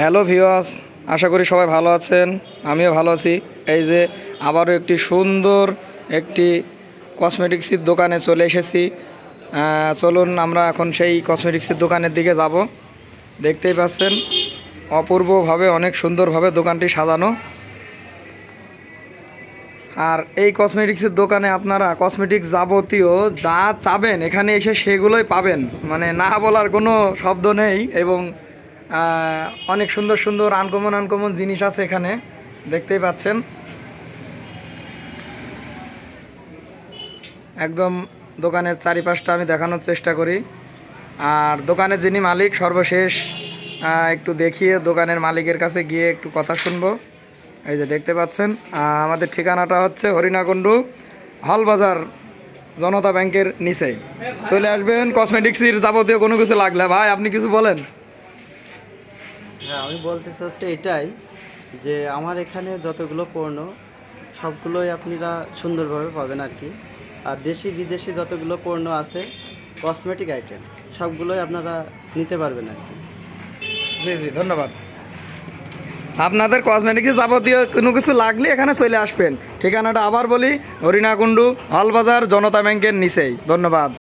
Hello viewers, আশা করি সবাই ভালো আছেন। আমিও ভালো আছি। এই যে আবারও একটি সুন্দর একটি কসমেটিক্সের দোকানে চলে এসেছি। চলুন আমরা এখন সেই কসমেটিক্সের দোকানের দিকে যাব। দেখতেই পাচ্ছেন অপূর্বভাবে অনেক সুন্দরভাবে দোকানটি সাজানো। আর এই কসমেটিক্সের দোকানে আপনারা কসমেটিক্স যাবতীয় যা চাবেন এখানে এসে সেগুলোই পাবেন, মানে না বলার কোনো শব্দ নেই। এবং অনেক সুন্দর সুন্দর আনকমন জিনিস আছে এখানে, দেখতেই পাচ্ছেন। একদম দোকানের চারিপাশটা আমি দেখানোর চেষ্টা করি। আর দোকানের যিনি মালিক, সর্বশেষ একটু দেখিয়ে দোকানের মালিকের কাছে গিয়ে একটু কথা শুনবো। এই যে দেখতে পাচ্ছেন আমাদের ঠিকানাটা হচ্ছে হরিণাকুণ্ডু হলবাজার, জনতা ব্যাংকের নিচে। চলে আসবেন কসমেটিক্সের যাবতীয় কোনো কিছু লাগলে। ভাই আপনি কিছু বলেন। হ্যাঁ, আমি বলতে চাচ্ছি এটাই যে আমার এখানে যতগুলো পণ্য সবগুলোই আপনারা সুন্দরভাবে পাবেন আর কি। আর দেশি বিদেশি যতগুলো পণ্য আছে কসমেটিক আইটেম সবগুলোই আপনারা নিতে পারবেন আর কি। জি জি, ধন্যবাদ। আপনাদের কসমেটিক্স যাবতীয় কোনো কিছু লাগলে এখানে চলে আসবেন। ঠিকানাটা আবার বলি, হরিণাকুণ্ডু হলবাজার, জনতা ব্যাংকের নিচেই। ধন্যবাদ।